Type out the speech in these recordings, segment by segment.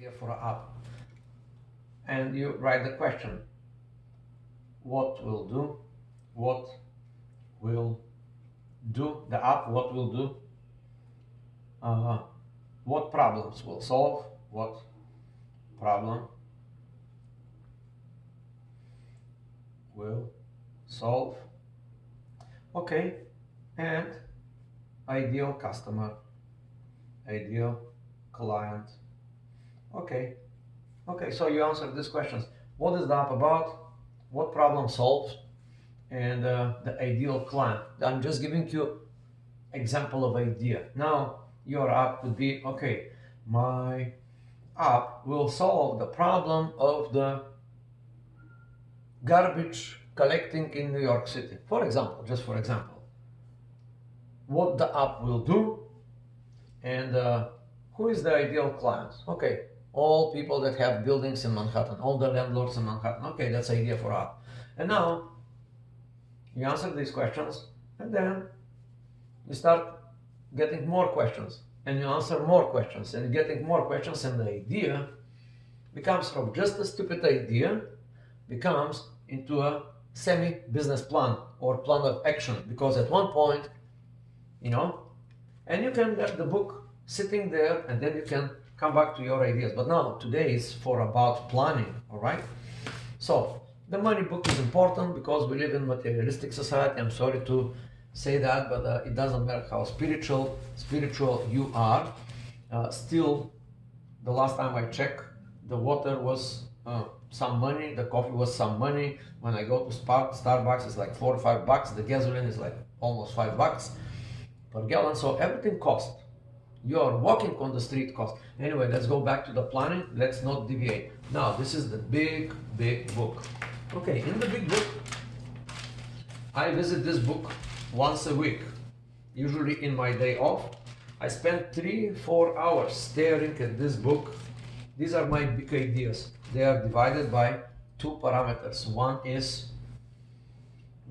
idea for an app, and you write the question: what will do? What will do the app? What will do? What problems will solve? What problem will solve? Okay, and ideal customer, ideal client. Okay, so you answered these questions. What is the app about? What problem solves? And the ideal client. I'm just giving you example of idea. Now your app could be, okay, my app will solve the problem of the garbage collecting in New York City. For example, just for example. What the app will do, and who is the ideal client? Okay, all people that have buildings in Manhattan, all the landlords in Manhattan. Okay, that's idea for app. And now you answer these questions, and then you start getting more questions, and you answer more questions, and getting more questions, and the idea becomes from just a stupid idea, becomes into a semi-business plan or plan of action, because at one point, and you can get the book sitting there, and then you can come back to your ideas. But now, today is for about planning, all right? So, the money book is important because we live in materialistic society. I'm sorry to say that, but it doesn't matter how spiritual you are. Still, the last time I checked, the water was some money, the coffee was some money. When I go to Starbucks, it's like $4 or $5. The gasoline is like almost $5 per gallon. So everything costs. You're walking on the street cost. Anyway, let's go back to the planning. Let's not deviate. Now, this is the big book. Okay, in the big book, I visit this book once a week, usually in my day off. I spend 3-4 hours staring at this book. These are my big ideas. They are divided by 2 parameters. One is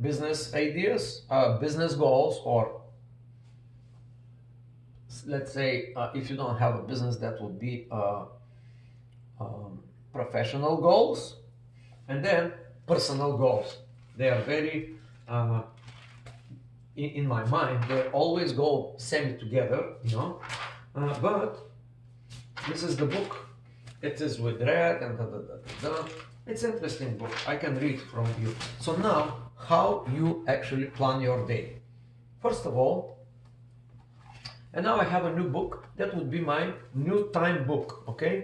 business ideas, business goals, or let's say if you don't have a business, that would be professional goals, and then personal goals. They are very in my mind, they always go semi together, but this is the book. It is with red and It's an interesting book. I can read from you. So now, how you actually plan your day. First of all, and now I have a new book. That would be my new time book, okay?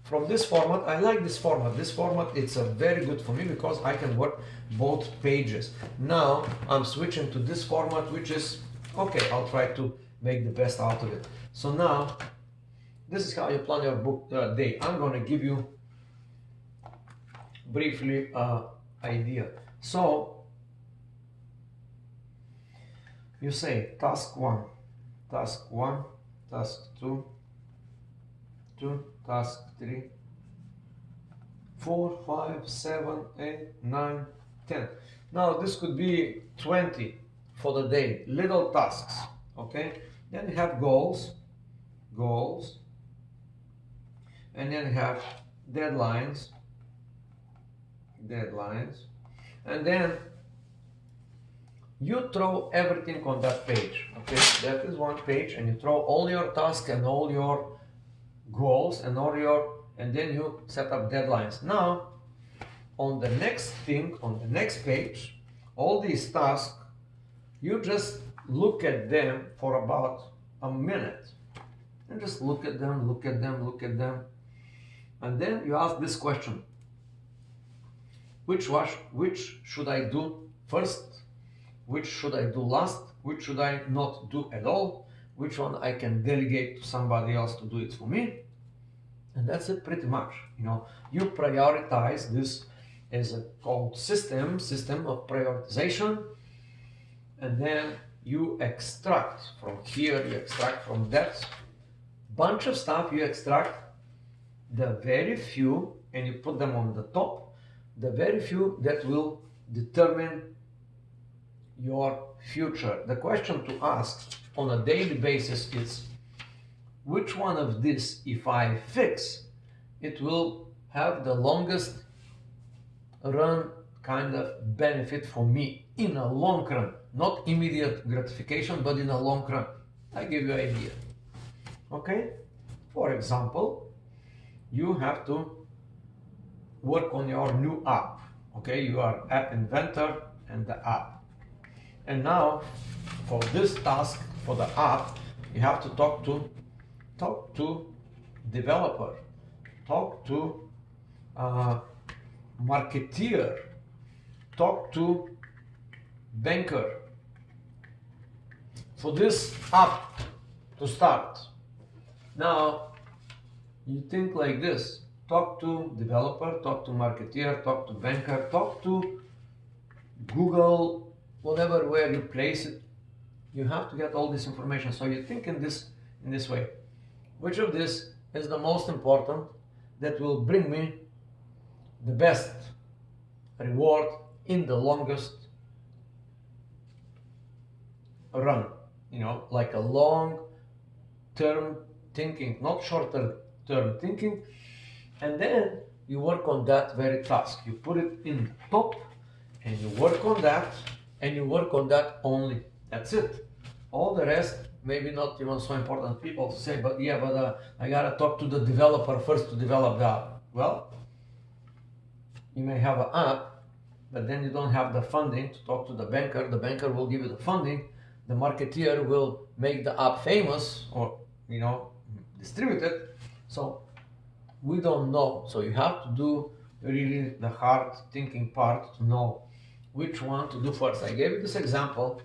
From this format, I like this format. This format, it's very good for me because I can work both pages. Now, I'm switching to this format, which is, okay, I'll try to make the best out of it. So now, this is how you plan your book day. I'm going to give you briefly idea. So, you say task 1, task 1, task 2, task 3, 4, 5, 7, 8, 9, 10. Now this could be 20 for the day, little tasks, okay? Then you have goals, and then you have deadlines, and then you throw everything on that page, okay? That is one page, and you throw all your tasks and all your goals and then you set up deadlines. Now, on the next thing, on the next page, all these tasks, you just look at them for about a minute, and just look at them, and then you ask this question: which should I do first? Which should I do last? Which should I not do at all? Which one I can delegate to somebody else to do it for me? And that's it pretty much. You prioritize this as a called system of prioritization, and then you extract from here, you extract from that bunch of stuff, you extract the very few, and you put them on the top, the very few that will determine your future. The question to ask on a daily basis is, which one of these, if I fix, it will have the longest run kind of benefit for me in a long run, not immediate gratification, but in a long run. I give you an idea. Okay? For example, you have to work on your new app. Okay, you are app inventor and the app. And now for this task for the app, you have to talk to developer, talk to marketeer, talk to banker. For this app to start, now you think like this: talk to developer, talk to marketeer, talk to banker, talk to Google, whatever where you place it. You have to get all this information. So you think in this way: which of this is the most important that will bring me the best reward in the longest run? You know, like a long term thinking, not shorter term thinking. And then you work on that very task. You put it in top and you work on that and you work on that only. That's it. All the rest, maybe not even so important people to say, but yeah, but I gotta talk to the developer first to develop the app. Well, you may have an app, but then you don't have the funding to talk to the banker. The banker will give you the funding. The marketeer will make the app famous or, you know, distribute it. So we don't know. So you have to do really the hard thinking part to know which one to do first. I gave you this example,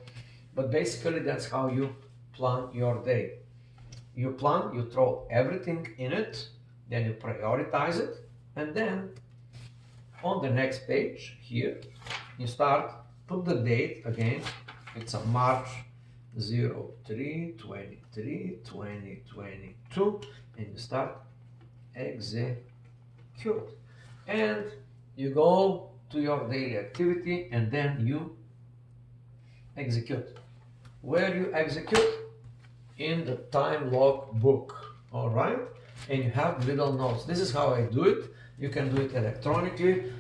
but basically that's how you plan your day. You plan, you throw everything in it, then you prioritize it, and then on the next page here, you start, put the date again. It's a March 03/23, 2022, and you start execute. And you go to your daily activity and then you execute. Where you execute? In the time log book. All right? And you have little notes. This is how I do it. You can do it electronically.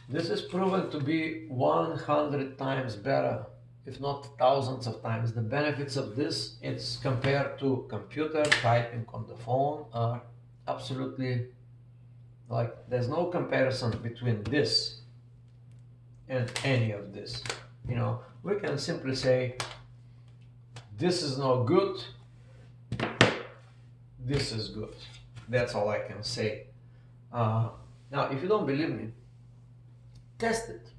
This is proven to be 100 times better, if not thousands of times. The benefits of this, it's compared to computer typing on the phone, are absolutely, like, there's no comparison between this and any of this. You know, we can simply say, this is not good, this is good. That's all I can say. Now, if you don't believe me, test it.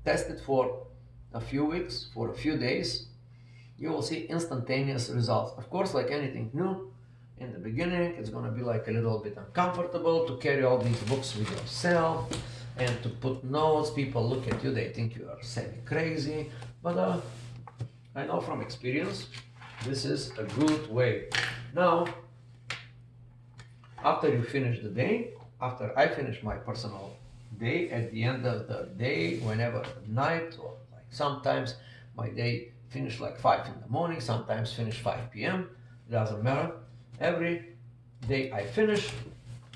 Test it for a few weeks, for a few days. You will see instantaneous results. Of course, like anything new, in the beginning, it's going to be like a little bit uncomfortable to carry all these books with yourself and to put notes. People look at you, they think you are semi-crazy. But I know from experience, this is a good way. Now, after you finish the day, after I finish my personal day, at the end of the day, whenever at night, or like sometimes my day finish like 5 in the morning, sometimes finish 5 p.m., doesn't matter. Every day I finish,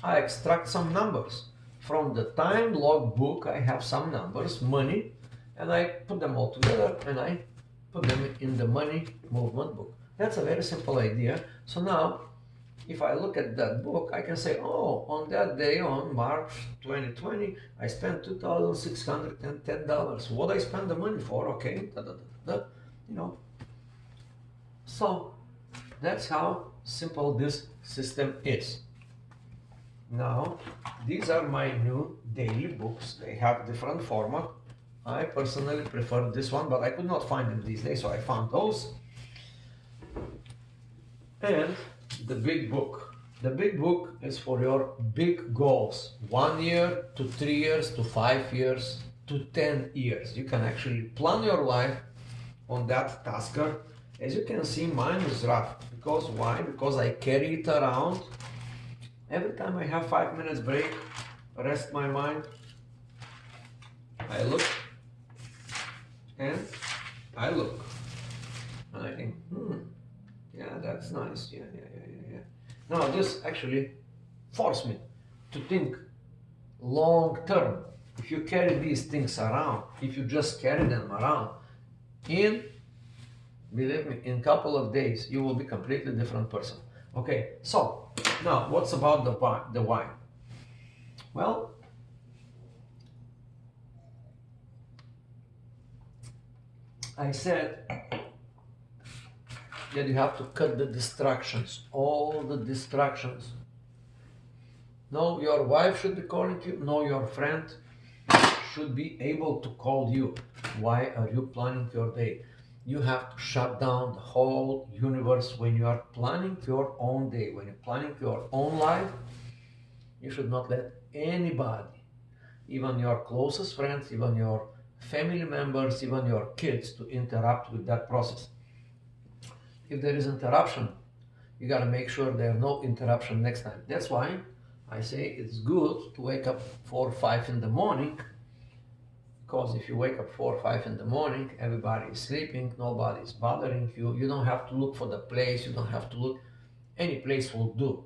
I extract some numbers. From the time log book, I have some numbers, money, and I put them all together and I put them in the money movement book. That's a very simple idea. So now, if I look at that book, I can say, oh, on that day, on March 2020, I spent $2,610. What I spend the money for? Okay, you know. So that's how simple this system is. Now, these are my new daily books. They have different format. I personally prefer this one, but I could not find them these days, so I found those. And the big book. The big book is for your big goals. 1 year to 3 years to 5 years to 10 years. You can actually plan your life on that tasker. As you can see, mine is rough. Because why? Because I carry it around. Every time I have 5 minutes break, rest my mind, I look and I look. And I think, yeah, that's nice. Yeah. Now this actually force me to think long term. If you carry these things around, if you just carry them around, in believe me, in a couple of days you will be a completely different person. Okay, so now what's about the why? Well, I said that you have to cut the distractions, all the distractions. No, your wife should be calling you, no, your friend should be able to call you. Why are you planning your day? You have to shut down the whole universe when you are planning your own day, when you're planning your own life. You should not let anybody, even your closest friends, even your family members, even your kids, to interrupt with that process. If there is interruption, you got to make sure there are no interruption next time. That's why I say it's good to wake up 4 or 5 in the morning, because if you wake up 4 or 5 in the morning, everybody is sleeping, nobody is bothering you. You don't have to look for the place, you don't have to look, any place will do.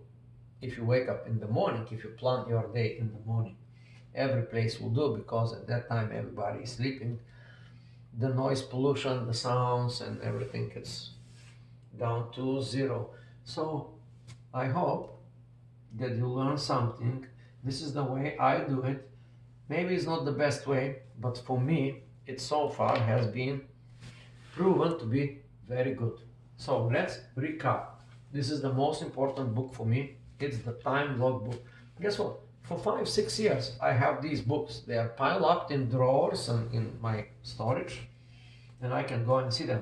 If you wake up in the morning, if you plan your day in the morning, every place will do, because at that time everybody is sleeping. The noise pollution, the sounds, and everything is down to zero. So I hope that you learn something. This is the way I do it. Maybe it's not the best way, but for me, it so far has been proven to be very good. So let's recap. This is the most important book for me. It's the Time Log book. Guess what? For 5, 6 years, I have these books. They are piled up in drawers and in my storage, and I can go and see them.